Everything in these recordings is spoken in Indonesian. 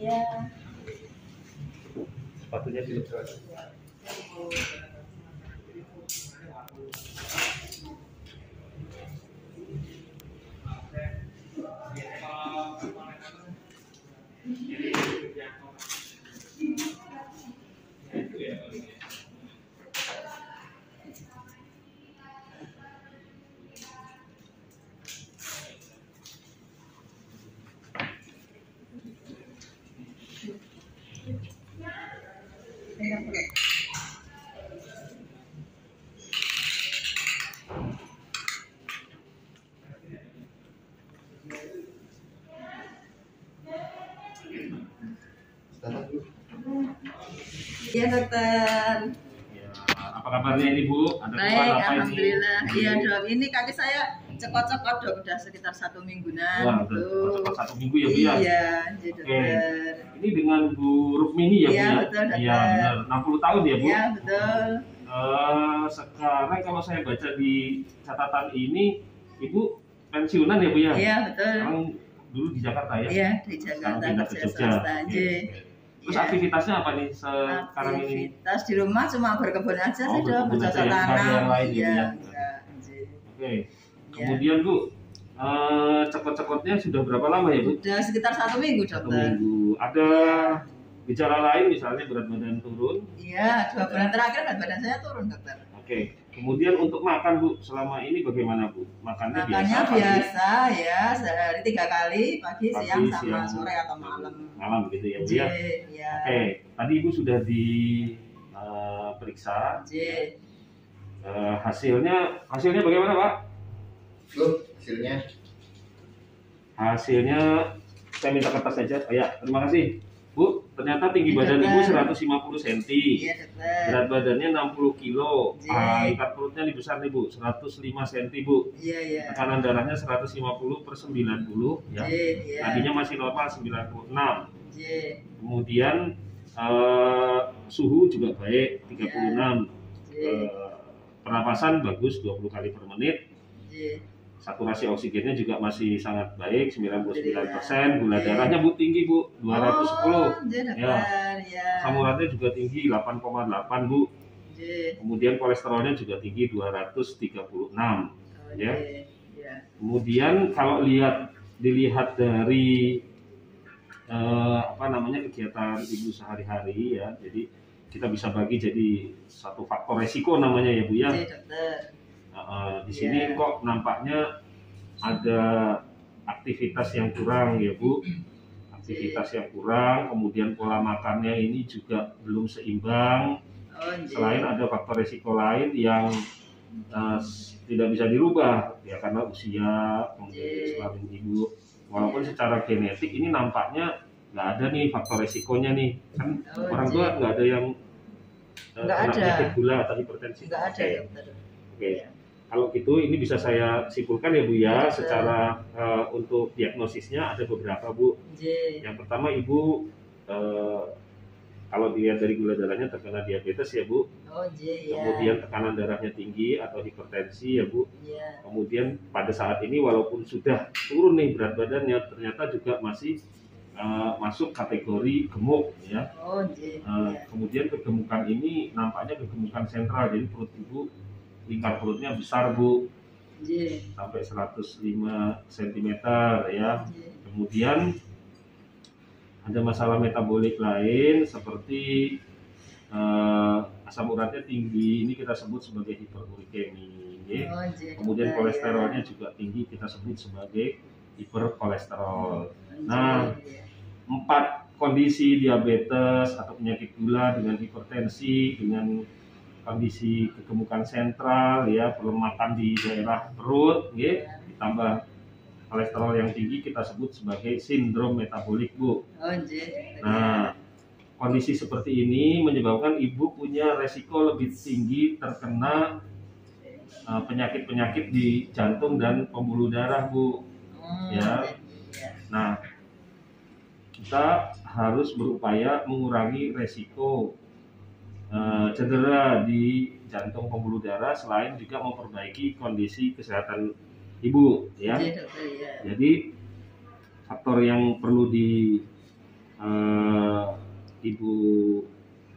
Ya. Sepatunya dilepas. Iya dokter. Ya, apa kabarnya ini Bu? Ada Baik, keluhan apa alhamdulillah. ini? Iya dok, ini kaki saya cekot-cekot dok, udah sekitar 1 mingguan. Wah, gitu. udah cepat 1 minggu ya Bu ya? Iya, jadi Oke. dokter. Ini dengan Bu Rukmini ya Bu Iya, ya? betul, dokter. Iya benar, 60 tahun ya Bu? Iya betul. Sekarang kalau saya baca di catatan ini, Ibu pensiunan ya Bu ya? Iya betul. Sekarang dulu di Jakarta ya? Iya di Sekarang Jakarta pindah ke kerja Jogja. swasta aja. Terus Iya. aktivitasnya apa nih sekarang ini? Aktivitas di rumah cuma berkebun aja sih dok, berkebun aja bercocok ya, nggak ada yang tanam. lain gitu Iya. ya? Enggak, anjir. Oke. Iya. Kemudian Bu, cekot-cekotnya sudah berapa lama ya Bu? Udah sekitar 1 minggu 1 dokter. minggu. Ada gejala lain misalnya berat badan turun? Iya, 2 bulan terakhir berat badan saya turun dokter. Oke. Kemudian untuk makan Bu, selama ini bagaimana Bu? Makannya Makannya biasa? biasa ya, sehari 3 kali, pagi, Pagi, siang, sama siang, sore atau malam. Malam gitu ya Bu ya? Iya. Oke. Tadi Ibu sudah diperiksa. Hasilnya bagaimana Pak? Hasilnya saya minta kertas saja. Oh ya, terima kasih. Bu, ternyata tinggi Iya, badan dokter. Ibu 150 cm. Iya dokter. Berat badannya 60 kilo. Iya. Ikat perutnya lebih besar nih Bu, 105 cm Bu. Iya iya. Tekanan darahnya 150/90 ya. Iya. Tadinya masih normal 96. Iya. Kemudian suhu juga baik 36. Pernapasan bagus 20 kali per menit. Iya. Saturasi oksigennya juga masih sangat baik 99%. Gula darahnya Bu tinggi Bu 210. Iya dokter. Ya. Ya. Asam uratnya juga tinggi 8,8 Bu. Iya. Kemudian kolesterolnya juga tinggi 236 ya. Iya. Kemudian kalau dilihat dari kegiatan Ibu sehari-hari ya. Jadi kita bisa bagi jadi satu faktor resiko namanya ya Bu ya. Iya dokter. Di sini kok nampaknya ada aktivitas yang kurang ya Bu. Aktivitas yang kurang, kemudian pola makannya ini juga belum seimbang. Selain ada faktor resiko lain yang tidak bisa dirubah ya karena usia, kemudian kelamin Ibu. Walaupun secara genetik ini nampaknya nggak ada nih faktor resikonya nih kan orang tua nggak ada yang penyakit gula atau hipertensi. Nggak ada dokter. Oke. Kalau gitu ini bisa saya simpulkan ya Bu ya, secara untuk diagnosisnya ada beberapa Bu. Yang pertama Ibu kalau dilihat dari gula darahnya terkena diabetes ya Bu. Kemudian tekanan darahnya tinggi atau hipertensi ya Bu. Kemudian pada saat ini walaupun sudah turun nih berat badannya ternyata juga masih masuk kategori gemuk ya. Kemudian kegemukan ini nampaknya kegemukan sentral, jadi perut Ibu lingkar perutnya besar Bu, sampai 105 cm ya. Kemudian ada masalah metabolik lain seperti asam uratnya tinggi, ini kita sebut sebagai hiperurikemi. Kemudian kolesterolnya juga tinggi, kita sebut sebagai hiperkolesterol. Nah, 4 kondisi diabetes atau penyakit gula dengan hipertensi dengan kondisi kegemukan sentral ya, pelemakan di daerah perut ya, ditambah kolesterol yang tinggi kita sebut sebagai sindrom metabolik Bu. Nah, kondisi seperti ini menyebabkan Ibu punya resiko lebih tinggi terkena penyakit-penyakit di jantung dan pembuluh darah Bu. Ya. Nah, kita harus berupaya mengurangi resiko cedera di jantung pembuluh darah selain juga memperbaiki kondisi kesehatan Ibu ya. Jadi faktor yang perlu di Ibu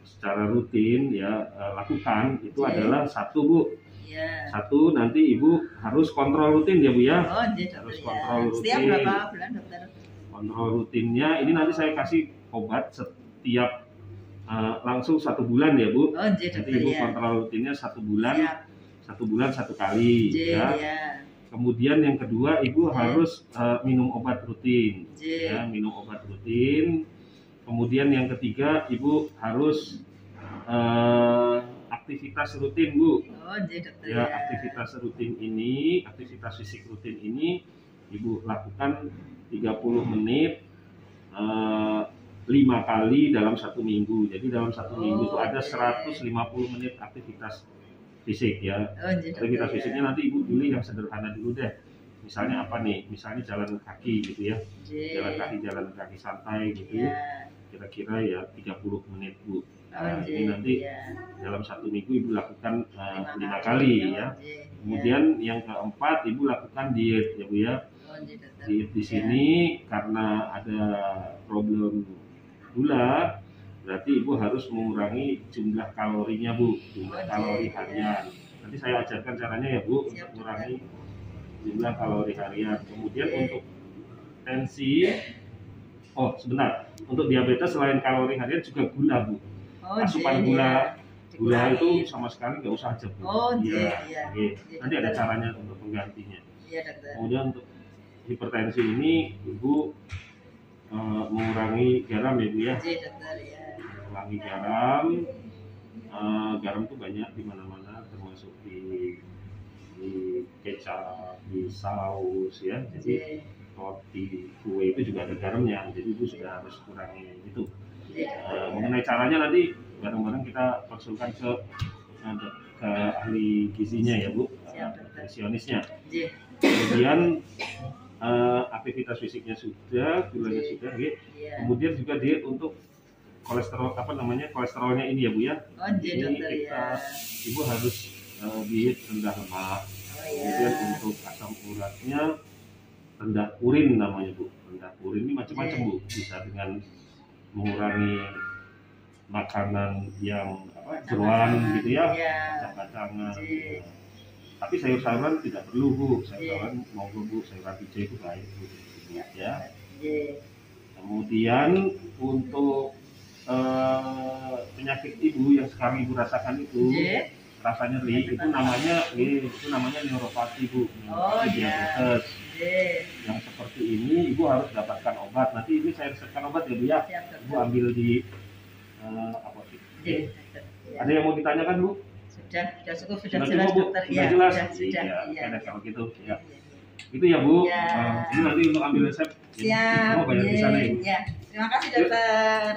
secara rutin ya lakukan itu adalah satu Bu. Ya. Satu, nanti Ibu harus kontrol rutin ya Bu ya. Oh, harus kontrol rutin. Setiap berapa bulan dokter? Kontrol rutinnya ini nanti saya kasih obat setiap langsung 1 bulan ya Bu. Oh, nanti Ibu kontrol rutinnya 1 bulan. Siap. 1 bulan 1 kali ya. Kemudian yang kedua Ibu harus minum obat rutin. Ya, minum obat rutin. Kemudian yang ketiga Ibu harus aktivitas rutin Bu. Oh, dokter ya. Aktivitas rutin ini, aktivitas fisik rutin ini Ibu lakukan 30 menit 5 kali dalam 1 minggu. Jadi dalam 1 minggu itu ada 150 menit aktivitas fisik ya. Aktivitas fisiknya nanti Ibu pilih yang sederhana dulu deh. Misalnya apa nih? Misalnya jalan kaki gitu ya. Jalan kaki santai gitu. Kira-kira ya 30 menit Bu. Nah, ini nanti dalam 1 minggu Ibu lakukan 5 kali ya. Kemudian yang keempat Ibu lakukan diet ya Bu ya. Diet di sini karena ada problem gula, berarti Ibu harus mengurangi jumlah kalorinya Bu, jumlah kalori harian. Nanti saya ajarkan caranya ya Bu, untuk mengurangi jumlah kalori harian. Kemudian untuk tensi, sebentar, untuk diabetes selain kalori harian juga gula Bu. Asupan gula itu sama sekali nggak usah aja Bu. Nanti ada caranya untuk penggantinya. Kemudian untuk hipertensi ini Ibu mengurangi garam ya Bu ya. Mengurangi garam. Garam itu banyak di mana-mana, termasuk di kecap, di saus ya. Jadi roti, kue itu juga ada garamnya. Jadi Ibu sudah harus kurangi itu. Mengenai caranya nanti bareng-bareng kita konsulkan ke ahli gizinya ya Bu, nutrisionisnya. Kemudian aktivitas fisiknya sudah, gulanya sudah, gitu. Kemudian juga diet untuk kolesterol kolesterolnya ini ya Bu ya. Ini Ibu harus diet rendah lemak. Kemudian untuk asam uratnya rendah urin namanya Bu. Rendah urin ini macam-macam Bu. Bisa dengan mengurangi makanan yang jeroan gitu ya, kacang-kacangan. Tapi sayur-sayuran tidak perlu Bu. Sayur-sayuran monggo Bu, sayuran hijau itu baik Bu. Ya. Kemudian untuk penyakit Ibu yang sekarang Ibu rasakan itu rasa nyeri, itu namanya neuropati Bu. Diabetes. Yang seperti ini Ibu harus dapatkan obat. Nanti ini saya resepkan obat ya Bu ya. Ibu ambil di apotek. Ada yang mau ditanyakan Bu? Sudah cukup, sudah jelas Bu? dokter. Sudah jelas? Iya. Kalau gitu ya. Itu ya Bu. Ini nanti untuk ambil resep. Siap. Mau bayar di sana Ibu. Terima kasih dokter.